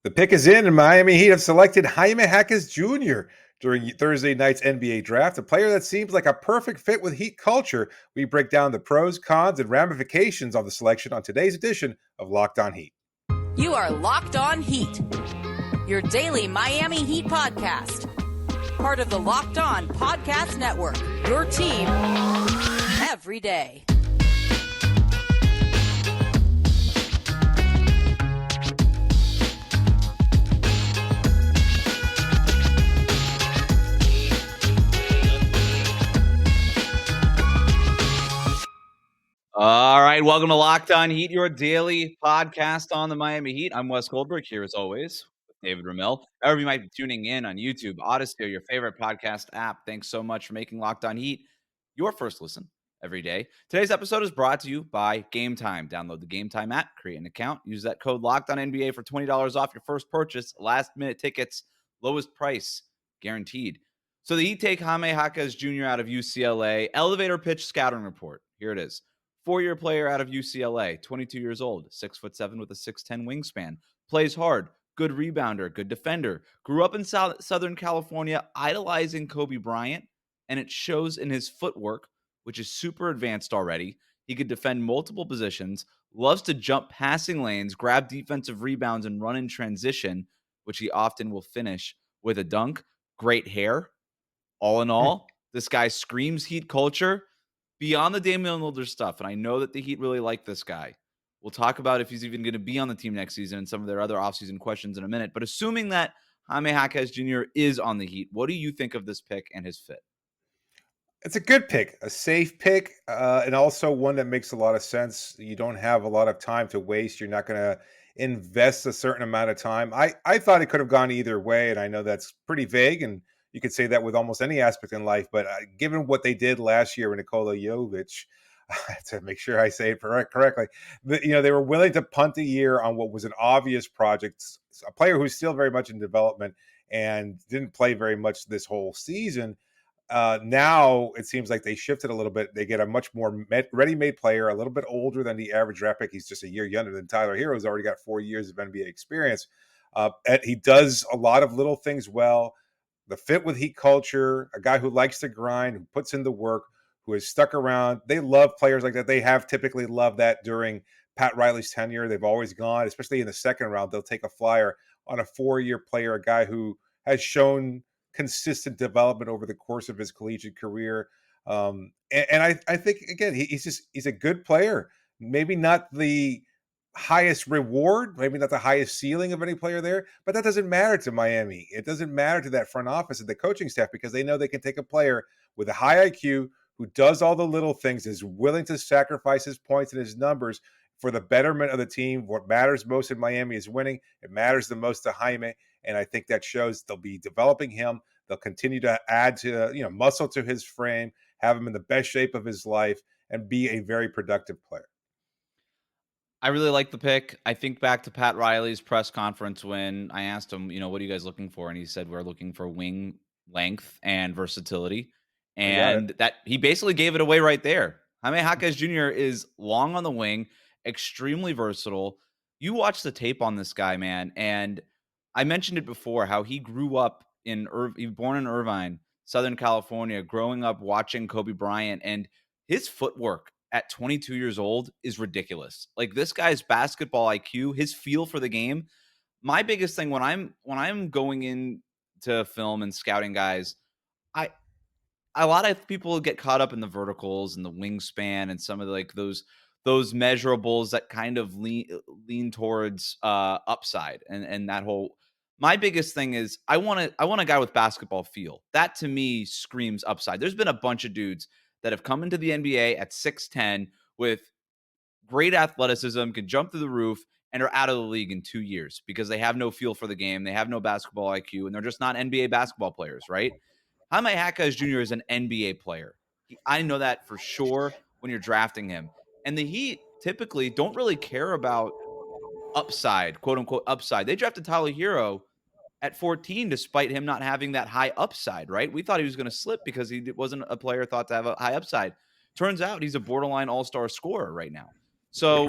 The pick is in, and Miami Heat have selected Jaime Jaquez Jr. during Thursday night's NBA draft, a player that seems like a perfect fit with Heat culture. We break down the pros, cons, and ramifications of the selection on today's edition of Locked On Heat. You are Locked On Heat, your daily Miami Heat podcast. Part of the Locked On Podcast Network, your team every day. All right, welcome to Locked On Heat, your daily podcast on the Miami Heat. I'm Wes Goldberg here as always with David Ramil. However, you might be tuning in on YouTube, Odyssey, or your favorite podcast app. Thanks so much for making Locked On Heat your first listen every day. Today's episode is brought to you by Gametime. Download the Gametime app, create an account, use that code Locked On NBA for $20 off your first purchase. Last-minute tickets, lowest price guaranteed. So the Heat take Jaime Jaquez Jr. out of UCLA. Elevator pitch scouting report. Here it is. 4-year player out of UCLA, 22 years old, 6'7" with a 6'10" wingspan, plays hard, good rebounder, good defender, grew up in Southern California, idolizing Kobe Bryant, and it shows in his footwork, which is super advanced already. He could defend multiple positions, loves to jump passing lanes, grab defensive rebounds, and run in transition, which he often will finish with a dunk. Great hair. All in all, this guy screams Heat culture. Beyond the Damian Lillard stuff, and I know that the Heat really like this guy. We'll talk about if he's even going to be on the team next season and some of their other offseason questions in a minute. But assuming that Jaime Jaquez Jr. is on the Heat, what do you think of this pick and his fit? It's a good pick, a safe pick, and also one that makes a lot of sense. You don't have a lot of time to waste. You're not going to invest a certain amount of time. I thought it could have gone either way, and I know that's pretty vague, and you could say that with almost any aspect in life. But given what they did last year with Nikola Jovic, to make sure I say it correctly, they were willing to punt a year on what was an obvious project, a player who's still very much in development and didn't play very much this whole season. Now it seems like they shifted a little bit. They get a much more ready-made player, a little bit older than the average draft pick. He's just a year younger than Tyler Herro, who's already got 4 years of NBA experience. He does a lot of little things well. The fit with Heat culture, a guy who likes to grind, who puts in the work, who has stuck around. They love players like that. They have typically loved that during Pat Riley's tenure. They've always gone, especially in the second round, they'll take a flyer on a 4-year player, a guy who has shown consistent development over the course of his collegiate career. I think, again, he's a good player. Maybe not the highest reward, maybe not the highest ceiling of any player there, but that doesn't matter to Miami. It doesn't matter to that front office and the coaching staff because they know they can take a player with a high IQ who does all the little things, is willing to sacrifice his points and his numbers for the betterment of the team. What matters most in Miami is winning. It matters the most to Jaime, and I think that shows. They'll be developing him. They'll continue to add to muscle to his frame, have him in the best shape of his life, and be a very productive player. I really like the pick. I think back to Pat Riley's press conference when I asked him, what are you guys looking for? And he said, we're looking for wing length and versatility. And that he basically gave it away right there. Jaime Jaquez Jr. is long on the wing, extremely versatile. You watch the tape on this guy, man. And I mentioned it before, how he grew up he was born in Irvine, Southern California, growing up watching Kobe Bryant, and his footwork at 22 years old is ridiculous. Like, this guy's basketball IQ, his feel for the game. My biggest thing when I'm going into film and scouting guys, a lot of people get caught up in the verticals and the wingspan and some of those measurables that kind of lean towards upside and that whole. My biggest thing is I want a guy with basketball feel. That to me screams upside. There's been a bunch of dudes that have come into the NBA at 6'10" with great athleticism, can jump through the roof, and are out of the league in 2 years because they have no feel for the game. They have no basketball IQ, and they're just not NBA basketball players, right? Jaime Jaquez Jr. is an NBA player. I know that for sure when you're drafting him. And the Heat typically don't really care about upside, quote unquote upside. They drafted Tyler Herro at 14, despite him not having that high upside, right? We thought he was going to slip because he wasn't a player thought to have a high upside. Turns out he's a borderline all-star scorer right now. So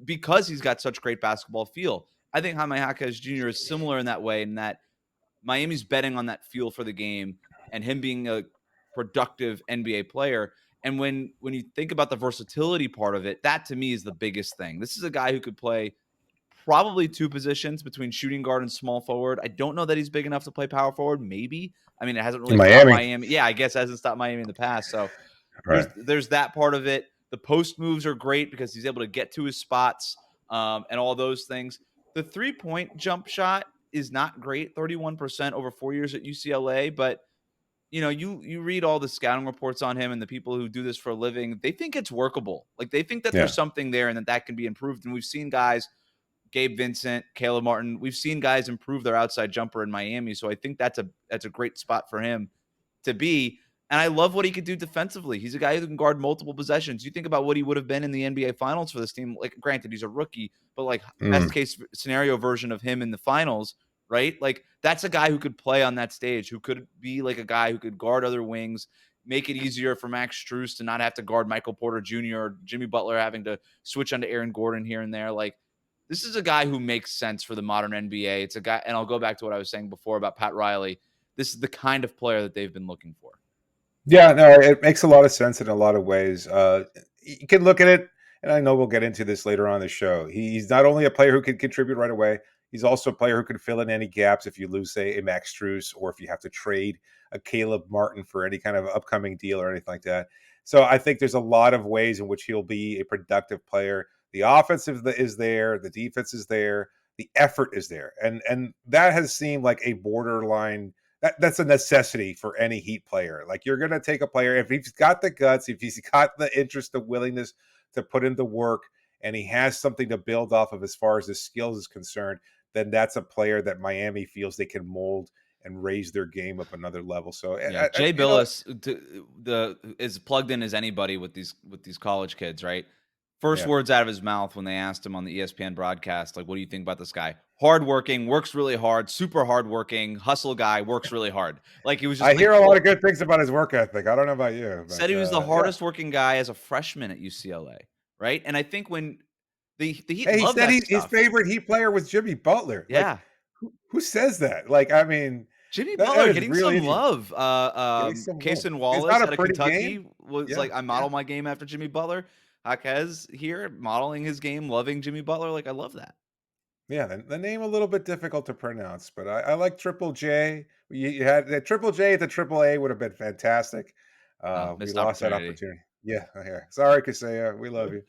because he's got such great basketball feel, I think Jaime Jaquez Jr. is similar in that way, in that Miami's betting on that feel for the game and him being a productive NBA player. And when you think about the versatility part of it, that to me is the biggest thing. This is a guy who could play probably two positions between shooting guard and small forward. I don't know that he's big enough to play power forward. Maybe. I mean, it hasn't In really stopped Miami, Miami. Yeah, I guess it hasn't stopped Miami in the past. So right? there's that part of it. The post moves are great because he's able to get to his spots and all those things. The 3-point jump shot is not great, 31% over 4 years at UCLA, but you read all the scouting reports on him and the people who do this for a living, they think it's workable. Like they think that Yeah. there's something there and that can be improved. And we've seen guys, Gabe Vincent, Caleb Martin, we've seen guys improve their outside jumper in Miami. So I think that's a great spot for him to be. And I love what he could do defensively. He's a guy who can guard multiple possessions. You think about what he would have been in the NBA Finals for this team. Like, granted, he's a rookie, but like best case scenario version of him in the finals, right? Like, that's a guy who could play on that stage, who could be like a guy who could guard other wings, make it easier for Max Strus to not have to guard Michael Porter Jr. or Jimmy Butler having to switch onto Aaron Gordon here and there. Like, this is a guy who makes sense for the modern NBA. It's a guy, and I'll go back to what I was saying before about Pat Riley. This is the kind of player that they've been looking for. Yeah, no, it makes a lot of sense in a lot of ways. You can look at it, and I know we'll get into this later on in the show. He's not only a player who can contribute right away, he's also a player who can fill in any gaps if you lose, say, a Max Strus, or if you have to trade a Caleb Martin for any kind of upcoming deal or anything like that. So I think there's a lot of ways in which he'll be a productive player. The offensive is there, the defense is there, the effort is there, and that has seemed like a borderline. That's a necessity for any Heat player. Like, you're going to take a player, if he's got the guts, if he's got the interest, the willingness to put in the work, and he has something to build off of as far as his skills is concerned, then that's a player that Miami feels they can mold and raise their game up another level. So yeah, Jay Billis is plugged in as anybody with these college kids, right? First words out of his mouth when they asked him on the ESPN broadcast, like, what do you think about this guy? Hardworking, works really hard, super hardworking, hustle guy, works really hard. Like, he was just. I hear a lot of good things about his work ethic. I don't know about you. But, said he was the hardest working guy as a freshman at UCLA, right? And I think when the Heat he love said that his stuff. favorite Heat player was Jimmy Butler. Yeah. Like, who says that? Like, I mean, Jimmy Butler getting really some love. Cason Wallace out of Kentucky was like, I model my game after Jimmy Butler. Jaquez here modeling his game, loving Jimmy Butler. Like, I love that. Yeah, the name a little bit difficult to pronounce, but I like Triple J. You had the Triple J at the Triple A would have been fantastic. We Missed lost that opportunity. opportunity. Yeah, sorry, Kasaya. We love you.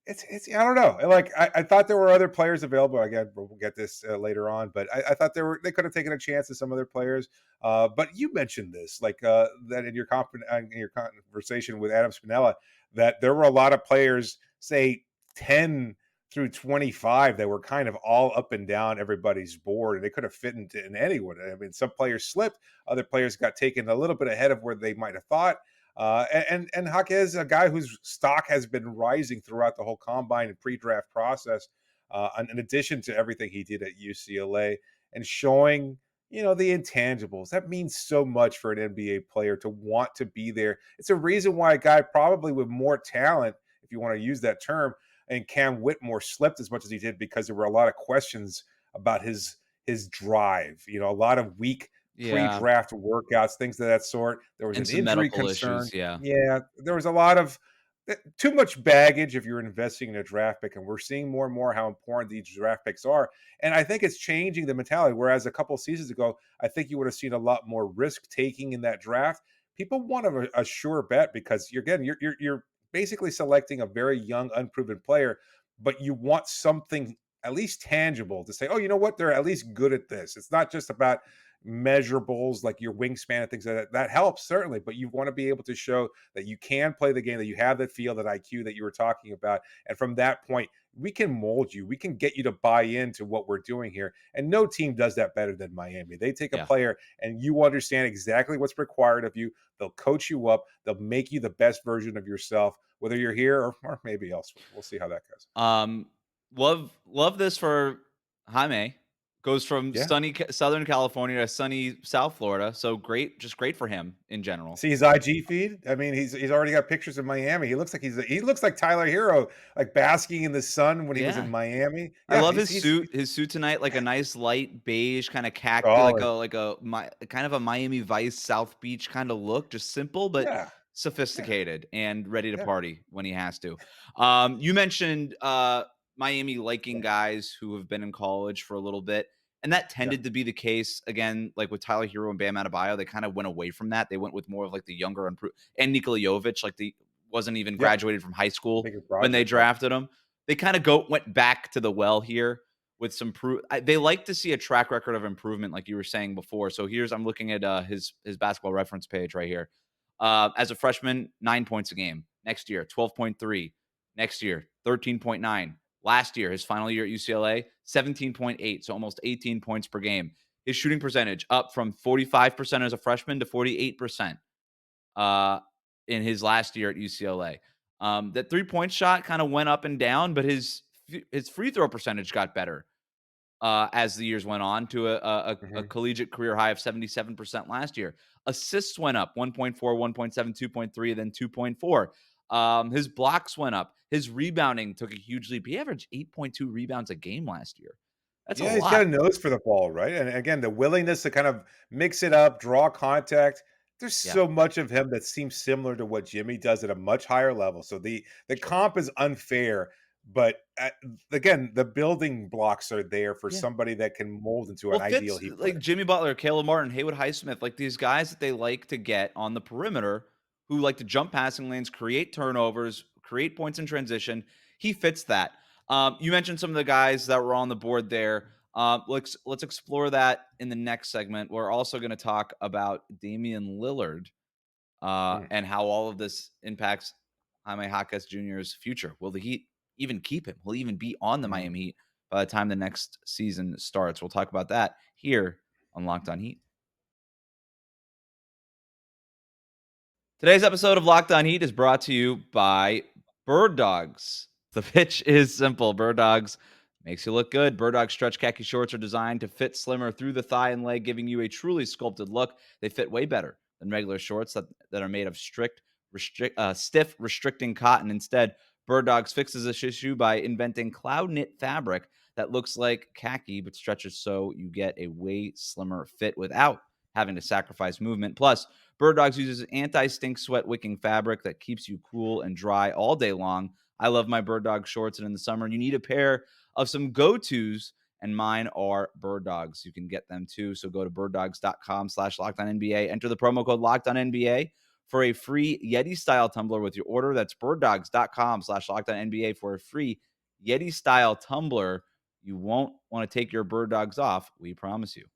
It's I don't know. Like, I thought there were other players available. Again, we'll get this later on, but I thought they could have taken a chance at some other players. But you mentioned this, like, that in your conversation with Adam Spinella, that there were a lot of players, say 10 through 25, that were kind of all up and down everybody's board, and they could have fit in anyone. I mean, some players slipped, other players got taken a little bit ahead of where they might have thought. And Jaquez, a guy whose stock has been rising throughout the whole combine and pre-draft process, in addition to everything he did at UCLA and showing, the intangibles. That means so much for an NBA player to want to be there. It's a reason why a guy probably with more talent, if you want to use that term, and Cam Whitmore slipped as much as he did, because there were a lot of questions about his drive. A lot of weak pre-draft workouts, things of that sort. There was and an injury concern. Issues, yeah, there was a lot of too much baggage if you're investing in a draft pick, and we're seeing more and more how important these draft picks are. And I think it's changing the mentality. Whereas a couple of seasons ago, I think you would have seen a lot more risk taking in that draft. People want a sure bet, because you're basically selecting a very young, unproven player, but you want something at least tangible to say, oh, you know what? They're at least good at this. It's not just about measurables like your wingspan and things like that. That helps, certainly, but you want to be able to show that you can play the game, that you have that feel, that IQ that you were talking about. And from that point, we can mold you. We can get you to buy into what we're doing here. And no team does that better than Miami. They take a player and you understand exactly what's required of you. They'll coach you up. They'll make you the best version of yourself, whether you're here or maybe elsewhere. We'll see how that goes. Love this for Jaime. Goes from Yeah. sunny Southern California to sunny South Florida. So great, just great for him in general. See his IG feed? I mean, he's already got pictures of Miami. He looks like Tyler Hero, like basking in the sun when he was in Yeah. Miami. I Yeah, love he's his suit tonight, like a nice light beige, kind of khaki, solid. kind of a Miami Vice South Beach kind of look, just simple but Yeah, yeah, sophisticated and ready to yeah, party when he has to. You mentioned Miami liking guys who have been in college for a little bit, and that yeah. tended to be the case again, like with Tyler Hero and Bam Adebayo. They kind of went away from that. They went with more of like the younger and Nikola Jovic, like the wasn't even Yep, graduated from high school bigger when they project, yep. drafted him. They kind of went back to the well here with some proof. They like to see a track record of improvement, like you were saying before. So I'm looking at his basketball reference page right here. As a freshman, 9 points a game. Next year, 12.3. Next year, 13.9. Last year, his final year at UCLA, 17.8. So almost 18 points per game. His shooting percentage up from 45% as a freshman to 48% in his last year at UCLA. That 3-point shot kind of went up and down, but his free throw percentage got better as the years went on to a Mhm. collegiate career high of 77% last year. Assists went up 1.4, 1.7, 2.3, then 2.4. His blocks went up. His rebounding took a huge leap. He averaged 8.2 rebounds a game last year. That's a Yeah, he's got lot. a nose for the ball, right? And again, the willingness to kind of mix it up, draw contact. There's Yeah. so much of him that seems similar to what Jimmy does at a much higher level. So the Sure. comp is unfair, but again, the building blocks are there for Yeah. somebody that can mold into an Well, ideal fits Heat like player. Jimmy Butler, Caleb Martin, Haywood Highsmith, like these guys that they like to get on the perimeter who like to jump passing lanes, create turnovers, create points in transition. He fits that. You mentioned some of the guys that were on the board there. Let's explore that in the next segment. We're also going to talk about Damian Lillard Mm, and how all of this impacts Jaime Jaquez Jr.'s future. Will the Heat even keep him? Will he even be on the mm. Miami Heat by the time the next season starts? We'll talk about that here on Locked On Heat. Today's episode of Locked On Heat is brought to you by Bird Dogs. The pitch is simple. Bird Dogs makes you look good. Bird Dogs stretch khaki shorts are designed to fit slimmer through the thigh and leg, giving you a truly sculpted look. They fit way better than regular shorts that are made of stiff, restricting cotton. Instead, Bird Dogs fixes this issue by inventing cloud knit fabric that looks like khaki but stretches so you get a way slimmer fit without having to sacrifice movement. Plus, Bird Dogs uses anti-stink sweat wicking fabric that keeps you cool and dry all day long. I love my Bird Dog shorts, and in the summer, you need a pair of some go-tos, and mine are Bird Dogs. You can get them too, so go to birddogs.com/LockedOnNBA. Enter the promo code LockedOnNBA for a free Yeti-style tumbler with your order. That's birddogs.com/LockedOnNBA for a free Yeti-style tumbler. You won't want to take your Bird Dogs off, we promise you.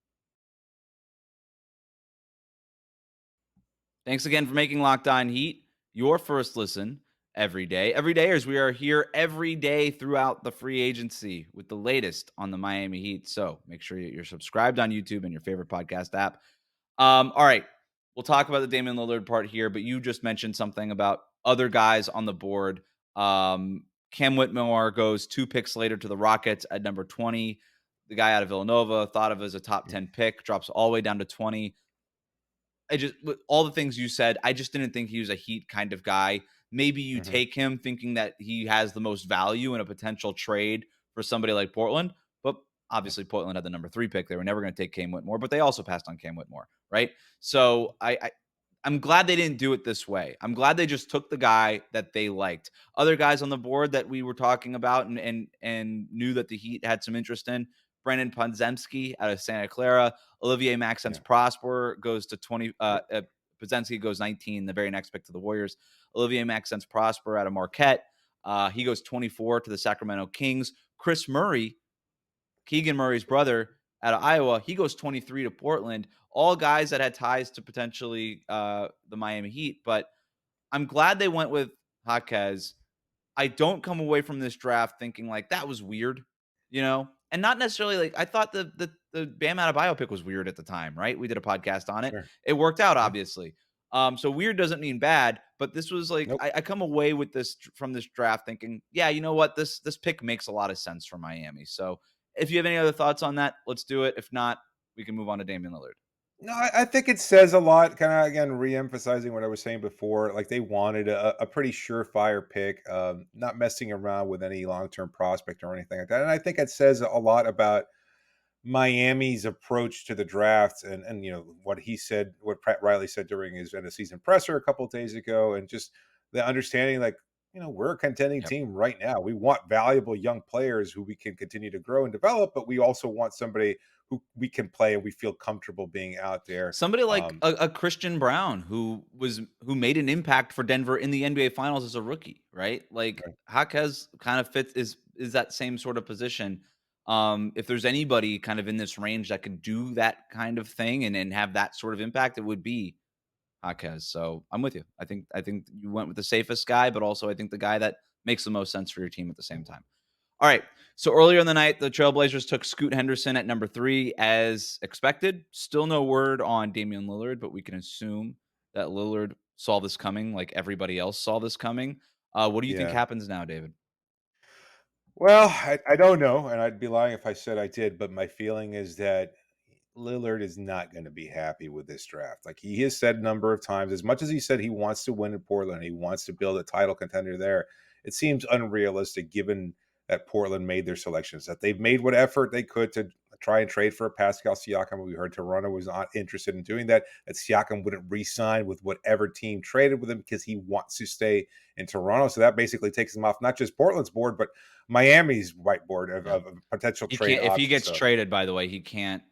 Thanks again for making Locked On Heat your first listen every day. Every day, as we are here every day throughout the free agency with the latest on the Miami Heat. So make sure you're subscribed on YouTube and your favorite podcast app. All right, we'll talk about the Damian Lillard part here, but you just mentioned something about other guys on the board. Cam Whitmore goes 2 picks later to the Rockets at number 20. The guy out of Villanova, thought of as a top 10 pick, drops all the way down to 20. With all the things you said, I just didn't think he was a Heat kind of guy. Maybe you Mhm. take him thinking that he has the most value in a potential trade for somebody like Portland, but Yeah, obviously Portland had the number 3 pick. They were never going to take Cam Whitmore, but they also passed on Cam Whitmore, right? So I'm glad they didn't do it this way. I'm glad they just took the guy that they liked. Other guys on the board that we were talking about and knew that the Heat had some interest in. Brandon Podziemski out of Santa Clara. Olivier Maxence yeah. Prosper goes to 20. Yep. Podziemski goes 19, the very next pick to the Warriors. Olivier Maxence Prosper out of Marquette. He goes 24 to the Sacramento Kings. Chris Murray, Keegan Murray's brother out of Iowa, he goes 23 to Portland. All guys that had ties to potentially the Miami Heat. But I'm glad they went with Jaquez. I don't come away from this draft thinking like that was weird, and not necessarily like I thought the Bam Adebayo pick was weird at the time, right? We did a podcast on it. Sure. It worked out, Yeah. obviously. So weird doesn't mean bad, but this was like Nope. I come away with this from this draft thinking, yeah, you know what, this pick makes a lot of sense for Miami. So if you have any other thoughts on that, let's do it. If not, we can move on to Damian Lillard. No, I think it says a lot. Kind of again, re-emphasizing what I was saying before. Like they wanted a pretty surefire pick, not messing around with any long-term prospect or anything like that. And I think it says a lot about Miami's approach to the draft, and what he said, what Pat Riley said during his end of season presser a couple of days ago, and just the understanding, like we're a contending Yep. team right now. We want valuable young players who we can continue to grow and develop, but we also want somebody who we can play and we feel comfortable being out there. Somebody like a Christian Brown who made an impact for Denver in the NBA Finals as a rookie, right? Like Right. Jaquez kind of fits is that same sort of position. If there's anybody kind of in this range that could do that kind of thing and have that sort of impact, it would be Jaquez. So I'm with you. I think you went with the safest guy, but also I think the guy that makes the most sense for your team at the same time. All right. So earlier in the night, the Trailblazers took Scoot Henderson at number 3 as expected. Still no word on Damian Lillard, but we can assume that Lillard saw this coming like everybody else saw this coming. What do you think Yeah. happens now, David? Well, I don't know, and I'd be lying if I said I did, but my feeling is that Lillard is not going to be happy with this draft. Like he has said a number of times, as much as he said he wants to win in Portland, he wants to build a title contender there. It seems unrealistic given that Portland made their selections, that they've made what effort they could to try and trade for Pascal Siakam. We heard Toronto was not interested in doing that, that Siakam wouldn't re-sign with whatever team traded with him because he wants to stay in Toronto. So that basically takes him off not just Portland's board, but Miami's whiteboard of, Yeah. of potential He trade can't if he options. gets So traded, by the way, he can't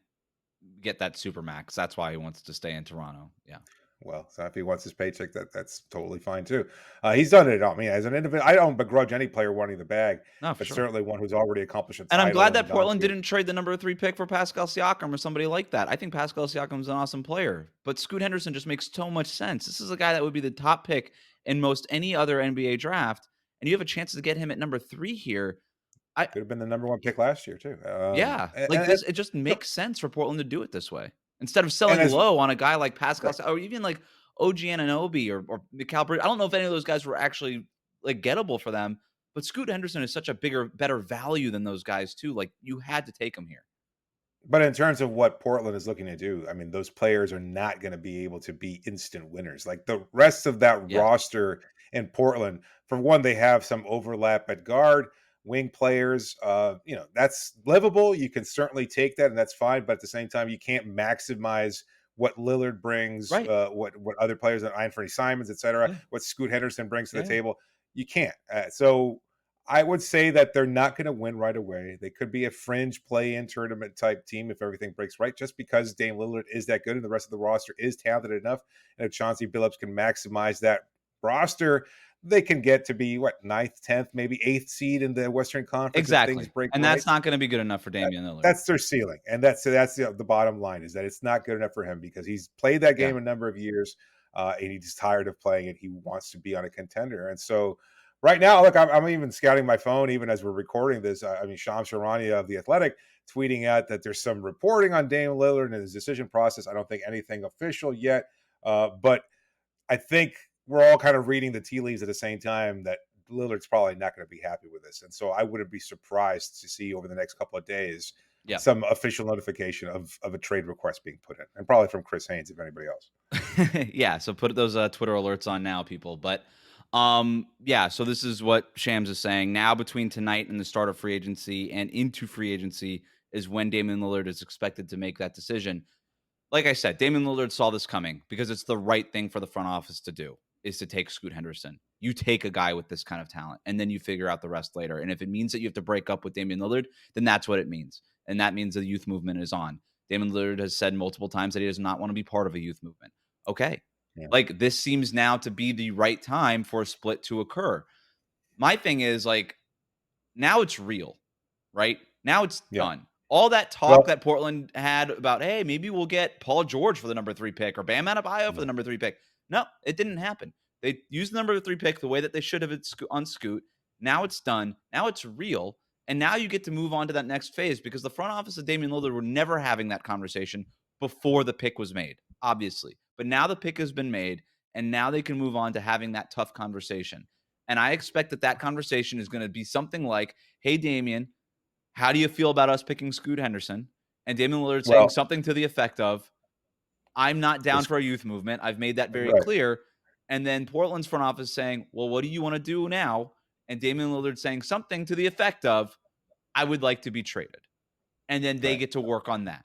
get that supermax. That's why he wants to stay in Toronto. Yeah. well, so if he wants his paycheck, that's totally fine too. He's done it. I mean, as an individual, I don't begrudge any player wanting the bag, No, for but sure. certainly one who's already accomplished a And I'm title glad and that gone Portland through. didn't trade the number 3 pick for Pascal Siakam or somebody like that. I think Pascal Siakam's an awesome player, but Scoot Henderson just makes so much sense. This is a guy that would be the top pick in most any other NBA draft, and you have a chance to get him at number 3 here. I Could have been the number one pick last year too. Yeah, And, like and, this, it just makes sense for Portland to do it this way instead of and selling as low on a guy like Pascal right. or even like OG Anunoby or Mikal Bridges. I don't know if any of those guys were actually like gettable for them, but Scoot Henderson is such a better value than those guys too. Like you had to take him here. But in terms of what Portland is looking to do, I mean, those players are not going to be able to be instant winners. Like the rest of that Yes. roster in Portland, for one, they have some overlap at guard, wing players. That's livable. You can certainly take that, and that's fine. But at the same time, you can't maximize what Lillard brings, Right. what other players, Anthony Simons, et cetera, Yeah. what Scoot Henderson brings to the Yeah. Yeah. table. You can't. So I would say that they're not going to win right away. They could be a fringe play-in tournament type team if everything breaks right, just because Dame Lillard is that good and the rest of the roster is talented enough. And if Chauncey Billups can maximize that roster, they can get to be ninth, 10th, maybe 8th seed in the Western Conference if things Exactly. break And right. that's not going to be good enough for Damian Lillard. That's their ceiling, and that's the bottom line is that it's not good enough for him because he's played that Yeah. game a number of years, and he's tired of playing it. He wants to be on a contender, and so right now, look, I'm even scouting my phone even as we're recording this. I mean, Shams Charania of The Athletic tweeting out that there's some reporting on Dame Lillard and his decision process. I don't think anything official yet, but I think we're all kind of reading the tea leaves at the same time that Lillard's probably not going to be happy with this. And so I wouldn't be surprised to see over the next couple of days Yeah. some official notification of a trade request being put in, and probably from Chris Haynes, if anybody else. Yeah, so put those Twitter alerts on now, people. But yeah, so this is what Shams is saying. Now between tonight and the start of free agency and into free agency is when Damian Lillard is expected to make that decision. Like I said, Damian Lillard saw this coming because it's the right thing for the front office to do, is to take Scoot Henderson. You take a guy with this kind of talent, and then you figure out the rest later. And if it means that you have to break up with Damian Lillard, then that's what it means. And that means the youth movement is on. Damian Lillard has said multiple times that he does not want to be part of a youth movement. Okay. Yeah. Like this seems now to be the right time for a split to occur. My thing is like, now it's real, right? Now it's done. All that talk that Portland had about, hey, maybe we'll get Paul George for the number 3 pick or Bam Adebayo for the number 3 pick. No, it didn't happen. They used the number 3 pick the way that they should have on Scoot. Now it's done. Now it's real. And now you get to move on to that next phase because the front office of Damian Lillard were never having that conversation before the pick was made, obviously. But now the pick has been made, and now they can move on to having that tough conversation. And I expect that conversation is going to be something like, hey, Damian, how do you feel about us picking Scoot Henderson? And Damian Lillard saying Well, something to the effect of, I'm not down this for a youth movement. I've made that very right, clear. And then Portland's front office saying, well, what do you want to do now? And Damian Lillard saying something to the effect of, I would like to be traded. And then they right. get to work on that.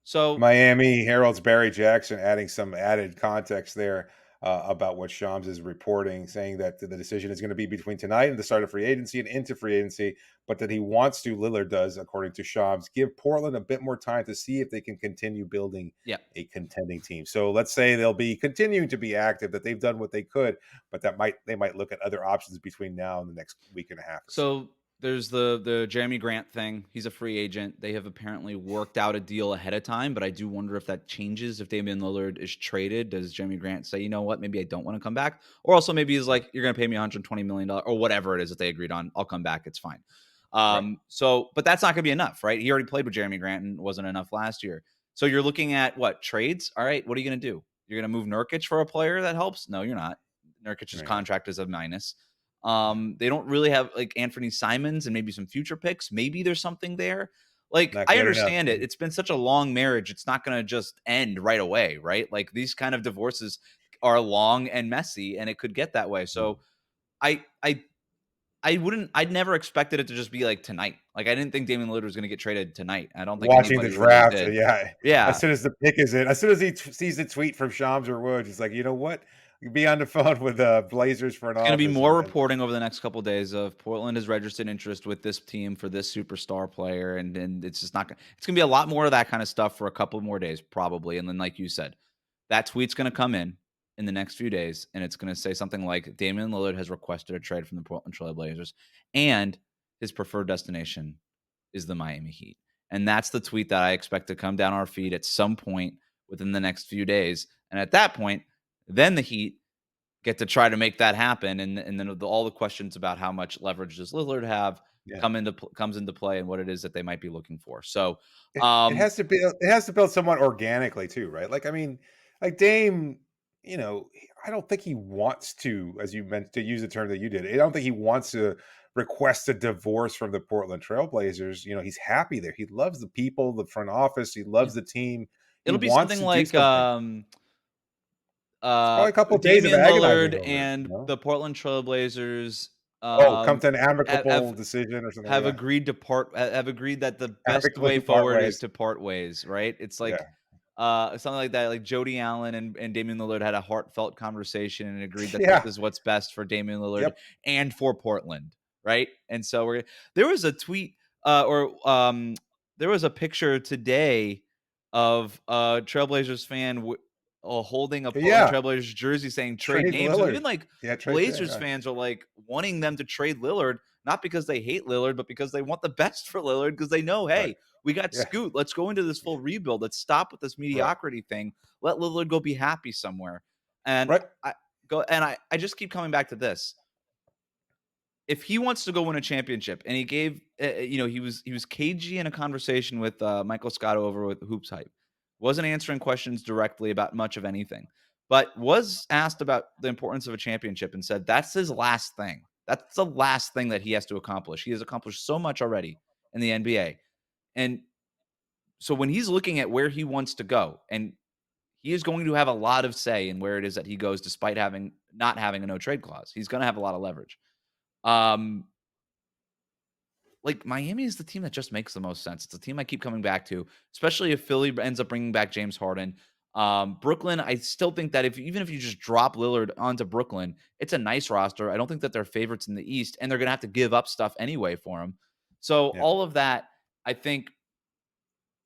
So Miami Herald's Barry Jackson adding some added context there about what Shams is reporting, saying that the decision is going to be between tonight and the start of free agency and into free agency, but that he wants to, Lillard does, according to Shams, give Portland a bit more time to see if they can continue building yeah. a contending team. So let's say they'll be continuing to be active, that they've done what they could, but they might look at other options between now and the next week and a half or so. So there's the Jeremy Grant thing. He's a free agent. They have apparently worked out a deal ahead of time, but I do wonder if that changes if Damian Lillard is traded. Does Jeremy Grant say, you know what, maybe I don't want to come back? Or also maybe he's like, you're going to pay me $120 million or whatever it is that they agreed on. I'll come back. It's fine. Right. But that's not going to be enough, right? He already played with Jeremy Grant and wasn't enough last year. So you're looking at what, trades? All right, what are you going to do? You're going to move Nurkic for a player that helps? No, you're not. Nurkic's contract is a minus. They don't really have like Anthony Simons and maybe some future picks. Maybe there's something there. Like, Not I good understand enough. it. It's been such a long marriage. It's not going to just end right away, right? Like these kind of divorces are long and messy, and it could get that way. So I I'd never expected it to just be like tonight. Like I didn't think Damian Lillard was going to get traded tonight. I don't think Watching the anybody really draft, did. yeah. Yeah. As soon as the pick is in, as soon as he sees the tweet from Shams or Woods, he's like, you know what? You be on the phone with Blazers for an It's going to be office, more and then reporting over the next couple of days of Portland has registered interest with this team for this superstar player, and it's just not going. It's going to be a lot more of that kind of stuff for a couple more days probably, and then like you said, that tweet's going to come in the next few days, and it's going to say something like Damian Lillard has requested a trade from the Portland Trail Blazers, and his preferred destination is the Miami Heat, and that's the tweet that I expect to come down our feed at some point within the next few days, and at that point, then the Heat get to try to make that happen, and then all the questions about how much leverage does Lillard have yeah. comes into play, and what it is that they might be looking for. So, It has to be. It has to build somewhat organically too, right? Like, I mean, like Dame, I don't think he wants to, as you meant to use the term that you did. I don't think he wants to request a divorce from the Portland Trailblazers. He's happy there. He loves the people, the front office. He yeah, loves the team. He it'll be wants something to do like something. It's probably a couple of days of Damian agonizing Lillard over it. and the Portland Trailblazers Oh, come to an have, amicable have decision or something. have Yeah, agreed to have agreed that the best way amicably part forward is ways. to part ways, right? It's Yeah, like something like that. Like Jody Allen and Damian Lillard had a heartfelt conversation and agreed that this yeah, is what's best for Damian Lillard yep, and for Portland, right? And so there was a tweet or there was a picture today of a Trailblazers fan holding a Portland yeah. Trailblazers jersey saying trade Trade Dame. So Lillard. even like Yeah, trade. Blazers Yeah, fans are like wanting them to trade Lillard, not because they hate Lillard, but because they want the best for Lillard because they know, right. hey, we got Yeah, Scoot. Let's go into this full rebuild. Let's stop with this right, mediocrity thing. Let Lillard go be happy somewhere. And right. I just keep coming back to this. If he wants to go win a championship, and he gave, he was cagey in a conversation with Michael Scotto over with Hoops Hype, wasn't answering questions directly about much of anything, but was asked about the importance of a championship and said that's his last thing. That's the last thing that he has to accomplish. He has accomplished so much already in the NBA, and so when he's looking at where he wants to go, and he is going to have a lot of say in where it is that he goes, despite not having a no trade clause. He's going to have a lot of leverage. Um, like Miami is the team that just makes the most sense. It's a team I keep coming back to, especially if Philly ends up bringing back James Harden. Brooklyn, I still think that even if you just drop Lillard onto Brooklyn, it's a nice roster. I don't think that they're favorites in the East, and they're going to have to give up stuff anyway for him. So Yeah. all of that, I think,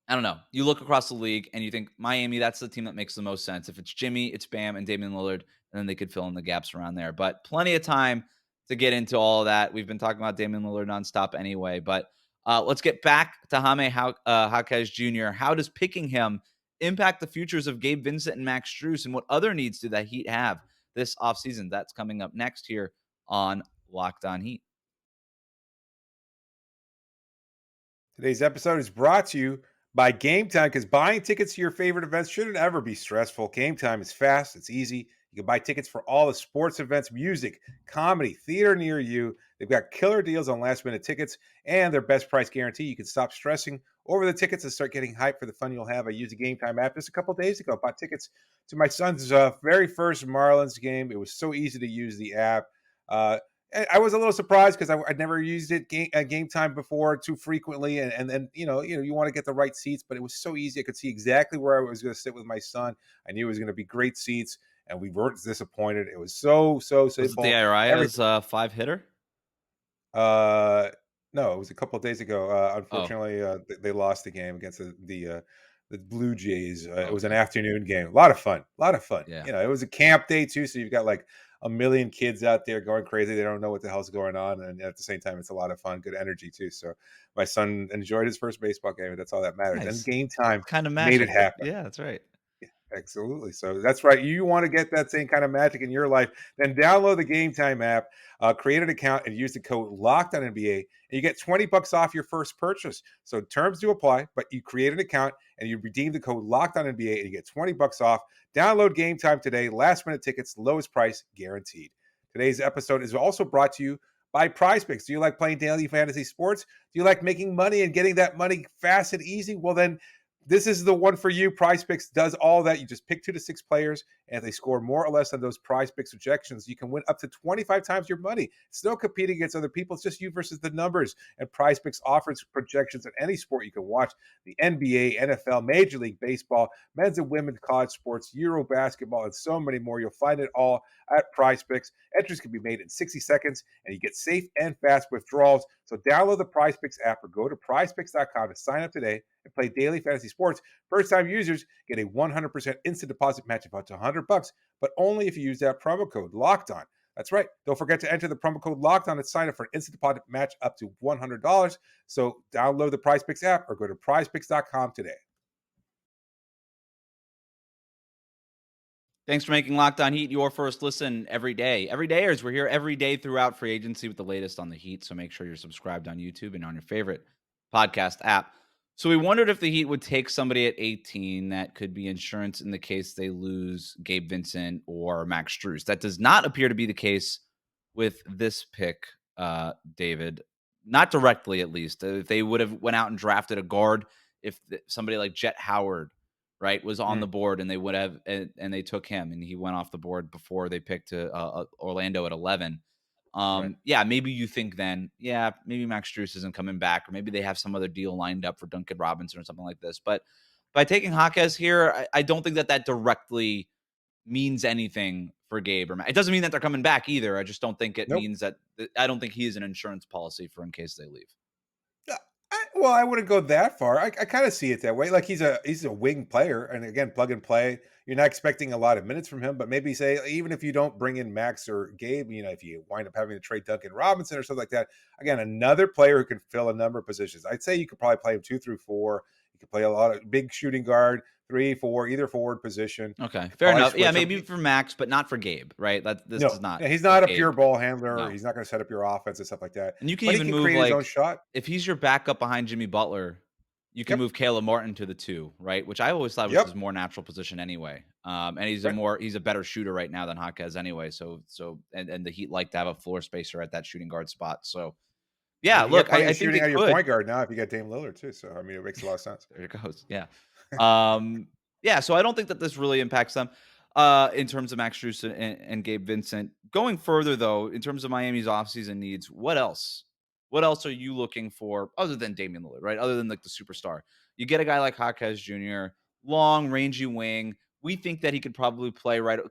I don't know. You look across the league and you think Miami, that's the team that makes the most sense. If it's Jimmy, it's Bam and Damian Lillard, and then they could fill in the gaps around there. But plenty of time to get into all of that. We've been talking about Damian Lillard nonstop anyway. But let's get back to Jaime Jaquez Jr. How does picking him impact the futures of Gabe Vincent and Max Strus, and what other needs do that Heat have this offseason? That's coming up next here on Locked On Heat. Today's episode is brought to you by Gametime, because buying tickets to your favorite events shouldn't ever be stressful. Gametime is fast, it's easy. You can buy tickets for all the sports events, music, comedy, theater near you. They've got killer deals on last-minute tickets and their best price guarantee. You can stop stressing over the tickets and start getting hyped for the fun you'll have. I used the Game Time app just a couple days ago. Bought tickets to my son's very first Marlins game. It was so easy to use the app. I was a little surprised because I'd never used it Game Time before too frequently, and then you want to get the right seats, but it was so easy. I could see exactly where I was going to sit with my son. I knew it was going to be great seats, and we weren't disappointed. It was so Was it simple. the Arias 5-hitter? No, it was a couple of days ago. Oh, Unfortunately, they lost the game against the Blue Jays. It was an okay. afternoon game. A lot of fun. Yeah. It was a camp day too, so you've got like a million kids out there going crazy. They don't know what the hell's going on, and at the same time, it's a lot of fun, good energy too. So my son enjoyed his first baseball game, and that's all that matters. And Nice. Game Time It's kind of made it magic. happen. Yeah, that's right. Absolutely. So that's right. You want to get that same kind of magic in your life, then download the Game Time app, create an account, and use the code Locked On NBA, and you get $20 off your first purchase. So terms do apply, but you create an account and you redeem the code Locked On NBA, and you get $20 off. Download Game Time today. Last minute tickets, lowest price guaranteed. Today's episode is also brought to you by PrizePicks. Do you like playing daily fantasy sports? Do you like making money and getting that money fast and easy? Well, then this is the one for you. PrizePicks does all that. You just pick 2 to 6 players, and if they score more or less than those PrizePicks projections, you can win up to 25 times your money. It's no competing against other people. It's just you versus the numbers. And PrizePicks offers projections on any sport you can watch: the NBA, NFL, Major League Baseball, men's and women's college sports, Euro basketball, and so many more. You'll find it all at PrizePicks. Entries can be made in 60 seconds, and you get safe and fast withdrawals. So download the PrizePicks app or go to prizepicks.com to sign up today and play daily fantasy sports. First-time users get a 100% instant deposit match of up to $100, but only if you use that promo code Locked On. That's right. Don't forget to enter the promo code Locked On and sign up for an instant deposit match up to $100. So download the PrizePicks app or go to prizepicks.com today. Thanks for making Locked On Heat your first listen every day. Everydayers, we're here every day throughout free agency with the latest on the Heat, so make sure you're subscribed on YouTube and on your favorite podcast app. So we wondered if the Heat would take somebody at 18 that could be insurance in the case they lose Gabe Vincent or Max Strus. That does not appear to be the case with this pick, David. Not directly, at least. If they would have went out and drafted a guard, if somebody like Jet Howard, right, was on the board, and they would have, and they took him, and he went off the board before they picked Orlando at 11. Right. Yeah, maybe you think then, yeah, maybe Max Strus isn't coming back, or maybe they have some other deal lined up for Duncan Robinson or something like this. But by taking Jaquez here, I don't think that directly means anything for Gabe or Max. It doesn't mean that they're coming back either. I just don't think it Nope. means that. I don't think he is an insurance policy for in case they leave. I wouldn't go that far. I kind of see it that way. Like he's a wing player, and again, plug and play. You're not expecting a lot of minutes from him, but maybe say even if you don't bring in Max or Gabe, if you wind up having to trade Duncan Robinson or something like that, again, another player who can fill a number of positions. I'd say you could probably play him 2 through 4. You could play a lot of big shooting guard, 3, 4, either forward position. Okay, fair Probably enough. Yeah, switch him. maybe for Max, but not for Gabe, right? This is not. Yeah, he's not a Gabe. pure ball handler. No. He's not going to set up your offense and stuff like that. And you can But even he can move create his own shot. if he's your backup behind Jimmy Butler, you can Yep. move Caleb Martin to the 2, right? Which I always thought was Yep. his more natural position anyway. And he's Right. he's a better shooter right now than Jaquez anyway. So and the Heat like to have a floor spacer at that shooting guard spot. So yeah, You look, get plenty I of think shooting it at your could. point guard now if you got Dame Lillard too. So I mean, it makes a lot of sense. There it goes. Yeah. Yeah, so I don't think that this really impacts them in terms of Max Strus and Gabe Vincent. Going further, though, in terms of Miami's offseason needs, what else? What else are you looking for other than Damian Lillard, right? Other than like the superstar. You get a guy like Jaquez Jr., long, rangy wing. We think that he could probably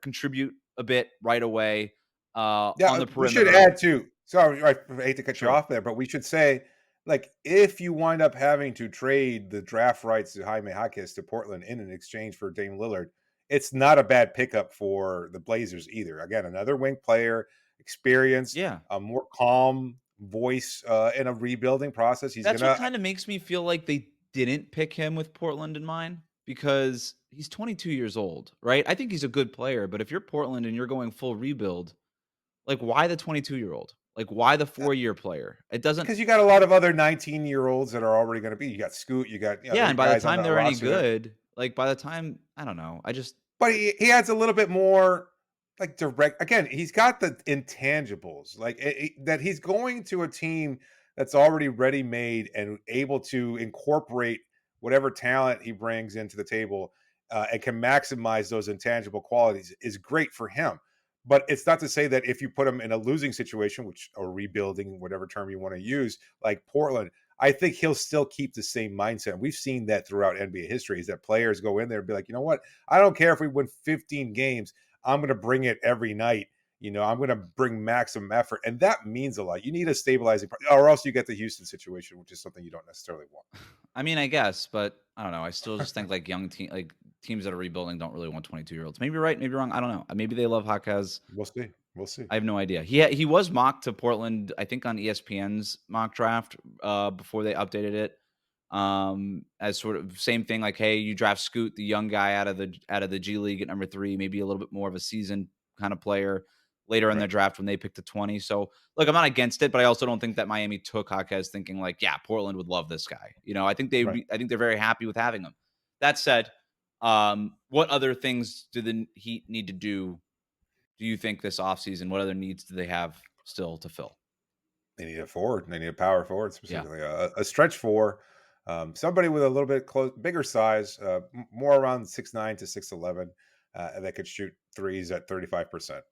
contribute a bit right away on the We should perimeter. add too. Sorry, I hate to cut you Sure. off there, but we should say, like, if you wind up having to trade the draft rights to Jaime Jaquez to Portland in exchange for Dame Lillard, it's not a bad pickup for the Blazers either. Again, another wing player, experienced, Yeah. a more calm voice in a rebuilding process. He's That's what gonna kind of makes me feel like they didn't pick him with Portland in mind because he's 22 years old, right? I think he's a good player, but if you're Portland and you're going full rebuild, like why the 22-year-old? Like why the 4-year player? It doesn't. because you got a lot of other 19-year-olds that are already going to be. You got Scoot, you got Yeah, and by the guys on time that they're any roster that- good, like by the time I don't know, I just but he adds a little bit more like direct again, he's got the intangibles, like that he's going to a team that's already ready made and able to incorporate whatever talent he brings into the table and can maximize those intangible qualities is great for him. But it's not to say that if you put him in a losing situation, which or rebuilding, whatever term you want to use, like Portland, I think he'll still keep the same mindset. We've seen that throughout NBA history is that players go in there and be like, you know what? I don't care if we win 15 games. I'm going to bring it every night. I'm going to bring maximum effort. And that means a lot. You need a stabilizing, or else you get the Houston situation, which is something you don't necessarily want. I mean, I guess, but I don't know. I still just think like teams that are rebuilding don't really want 22-year-olds. Maybe you're right, maybe you're wrong. I don't know. Maybe they love Jaquez. We'll see. We'll see. I have no idea. He was mocked to Portland, I think on ESPN's mock draft before they updated it. As sort of same thing, like, hey, you draft Scoot, the young guy out of the G League at number 3, maybe a little bit more of a seasoned kind of player later in the Right. draft when they picked to 20. So look, I'm not against it, but I also don't think that Miami took Jaquez thinking like, yeah, Portland would love this guy. I think Right. I think they're very happy with having him. That said, what other things do the Heat need to do you think this offseason? What other needs do they have still to fill? They need a forward. They need a power forward, Yeah. specifically a stretch four, somebody with a little bit bigger size, more around 6'9" to 6'11", and that could shoot threes at 35%.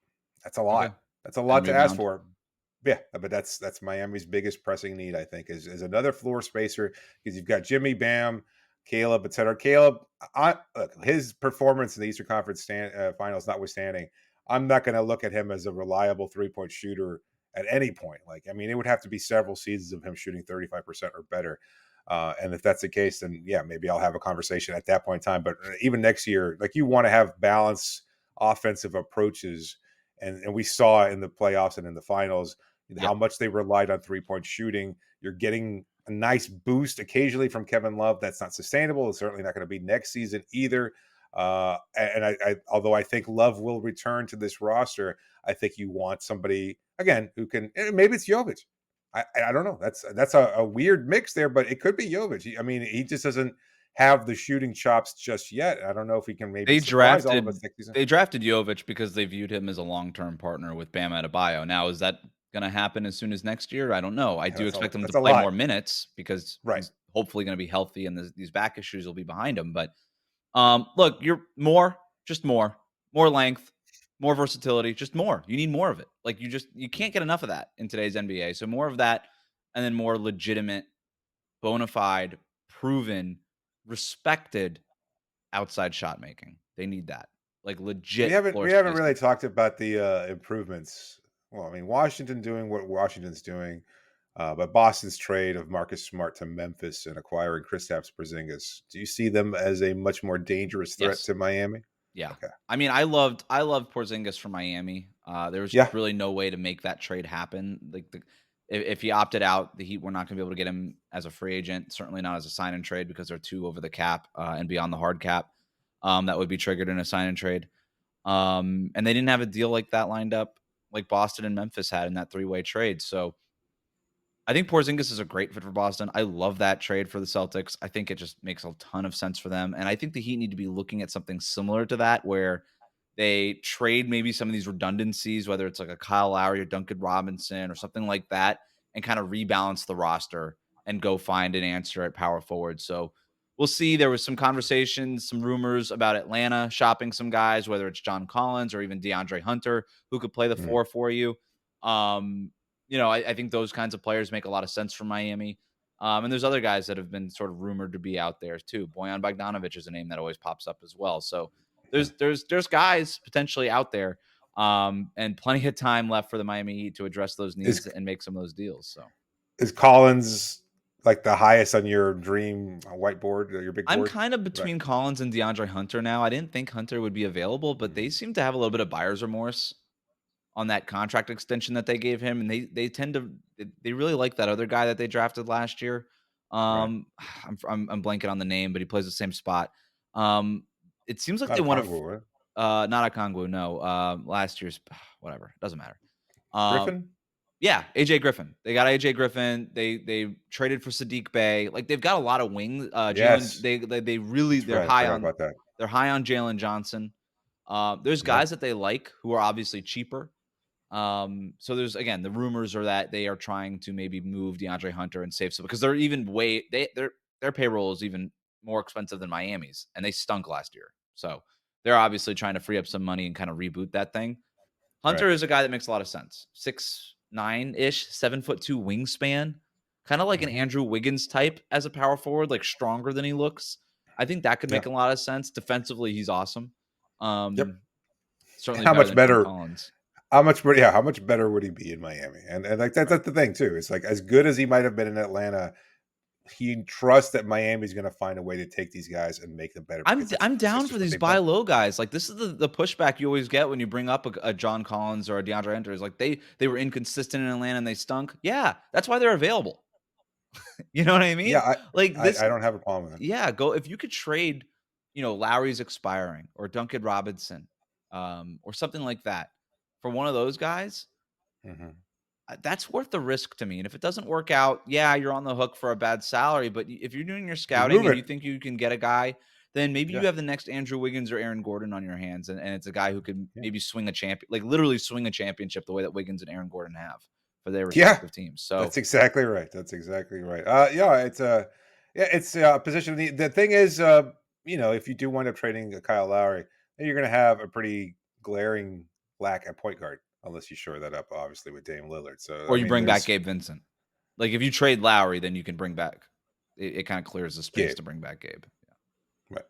That's a Okay. lot. That's a And lot to ask rebound. for. Yeah, but that's Miami's biggest pressing need, I think, is another floor spacer because you've got Jimmy, Bam, Caleb, etc. Caleb, look, his performance in the Eastern Conference Finals notwithstanding, I'm not going to look at him as a reliable 3-point shooter at any point. Like, I mean, it would have to be several seasons of him shooting 35% or better. And if that's the case, then yeah, maybe I'll have a conversation at that point in time. But even next year, like you want to have balanced offensive approaches. And we saw in the playoffs and in the finals how Yep. much they relied on 3-point shooting. You're getting a nice boost occasionally from Kevin Love. That's not sustainable. It's certainly not going to be next season either. And I although I think Love will return to this roster, I think you want somebody again who can. Maybe it's Jovic. I don't know. That's a weird mix there, but it could be Jovic. I mean, he just doesn't have the shooting chops just yet. I don't know if he can maybe They surprise all of drafted us next season. they drafted Jovic because they viewed him as a long-term partner with Bam Adebayo. Now, is that going to happen as soon as next year? I don't know. I Yeah, do expect him to that's a play lot, more minutes because right? he's hopefully going to be healthy and these back issues will be behind him. But look, you're just more length, more versatility, just more. You need more of it. Like you can't get enough of that in today's NBA. So more of that, and then more legitimate, bona fide, proven, respected outside shot making. They need that. Like We legit haven't floor we haven't really spacing. talked about the improvements. Well, I mean, Washington doing what Washington's doing, but Boston's trade of Marcus Smart to Memphis and acquiring Kristaps Porzingis. Do you see them as a much more dangerous threat Yes. to Miami? Yeah. Okay. I mean, I loved Porzingis from Miami. There was Yeah. just really no way to make that trade happen. Like if he opted out, the Heat were not going to be able to get him as a free agent. Certainly not as a sign and trade because they're too over the cap and beyond the hard cap. That would be triggered in a sign and trade. And they didn't have a deal like that lined up, like Boston and Memphis had in that 3-way trade. So I think Porzingis is a great fit for Boston. I love that trade for the Celtics. I think it just makes a ton of sense for them. And I think the Heat need to be looking at something similar to that, where they trade maybe some of these redundancies, whether it's like a Kyle Lowry or Duncan Robinson or something like that, and kind of rebalance the roster and go find an answer at power forward. So we'll see. There was some conversations, some rumors about Atlanta shopping some guys, whether it's John Collins or even DeAndre Hunter, who could play the Mhm. 4 for you. Um, I think those kinds of players make a lot of sense for Miami. And there's other guys that have been sort of rumored to be out there too. Bojan Bogdanovic is a name that always pops up as well. So Yeah. there's guys potentially out there, and plenty of time left for the Miami Heat to address those Is needs and make some of those deals. So is Collins like the highest on your dream whiteboard, your big I'm board? kind of Right. between Collins and DeAndre Hunter now. I didn't think Hunter would be available, but they Mhm. seem to have a little bit of buyer's remorse on that contract extension that they gave him, and they tend to they really like that other guy that they drafted last year. Right. I'm blanking on the name, but he plays the same spot. It seems like Not they a want Congo, right? not a Kongwu, no. Last year's whatever, doesn't matter. Um, Griffin? yeah, AJ Griffin. They got AJ Griffin. They traded for Sadiq Bey. Like they've got a lot of wings. Jalen. Yes. They really That's right. I forgot about that. they're high on Jalen Johnson. There's Yeah. guys that they like who are obviously cheaper. So there's, again, the rumors are that they are trying to maybe move DeAndre Hunter and save some, because they're even their payroll is even more expensive than Miami's, and they stunk last year. So they're obviously trying to free up some money and kind of reboot that thing. Hunter Right. is a guy that makes a lot of sense. 6'9" 7'2" wingspan, kind of like an Mhm. Andrew Wiggins type as a power forward, like stronger than he looks. I think that could Yeah. make a lot of sense. Defensively, he's awesome. Yep. Certainly How better much than John better? Collins. How much better? Yeah. How much better would he be in Miami? And like that's the thing too. It's like as good as he might have been in Atlanta, he trusts that Miami's going to find a way to take these guys and make them better because I'm that's down just for what these they've buy done. low guys. Like, this is the pushback you always get when you bring up a John Collins or a DeAndre Hunter. Is like they were inconsistent in Atlanta and they stunk. Yeah, that's why they're available. You know what I mean? Yeah. Like this. I don't have a problem with it. Yeah, go if you could trade, Lowry's expiring or Duncan Robinson, or something like that for one of those guys. Mhm. That's worth the risk to me. And if it doesn't work out, yeah, you're on the hook for a bad salary. But if you're doing your You scouting move and you it. think you can get a guy, then maybe you Yeah. have the next Andrew Wiggins or Aaron Gordon on your hands, and it's a guy who can Yeah. maybe swing a champion, like literally swing a championship the way that Wiggins and Aaron Gordon have for their Yeah. respective teams. So, That's exactly right. That's exactly right. Yeah, it's a position. The thing is, if you do wind up trading Kyle Lowry, then you're going to have a pretty glaring lack at point guard unless you shore that up, obviously, with Dame Lillard. So or I you mean, bring back there's Gabe Vincent. Like, if you trade Lowry, then you can bring back. It kind of clears the space Gabe, to bring back Gabe, right?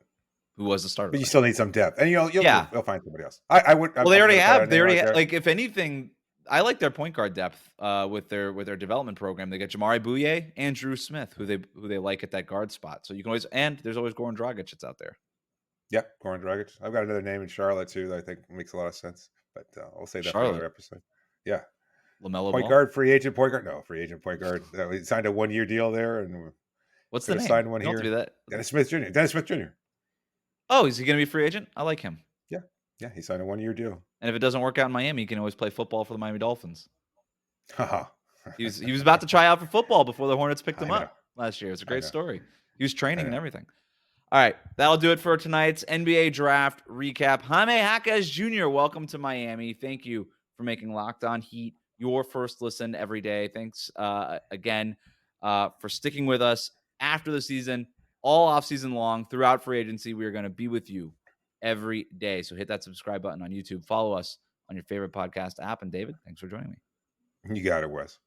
who was the starter But you last still year. need some depth, and Yeah. you'll find somebody else. I would. Well, they I'm already going to put out have. a They name already out there. like, if anything, I like their point guard depth with their development program. They got Jamari Bouye and Drew Smith, who they like at that guard spot. So you can always, and there's always Goran Dragic that's out there. Yeah, Goran Dragic. I've got another name in Charlotte too that I think makes a lot of sense, but I'll say that for another Charlotte, episode. Yeah. LaMelo Point Ball. guard, free agent point guard. No, free agent point guard. We signed a 1-year deal there, and we What's could the have name? signed one You don't have to here. do that. Dennis Smith Jr. Dennis Smith Jr. Oh, is he going to be a free agent? I like him. Yeah, yeah, he signed a 1-year deal. And if it doesn't work out in Miami, he can always play football for the Miami Dolphins. Haha. He was about to try out for football before the Hornets picked him I know. up last year. It's a I great know. story. He was training and know. everything. All right, that'll do it for tonight's NBA draft recap. Jaime Jaquez Jr., welcome to Miami. Thank you for making Locked On Heat your first listen every day. Thanks again for sticking with us after the season, all offseason long, throughout free agency. We are going to be with you every day. So hit that subscribe button on YouTube. Follow us on your favorite podcast app. And David, thanks for joining me. You got it, Wes.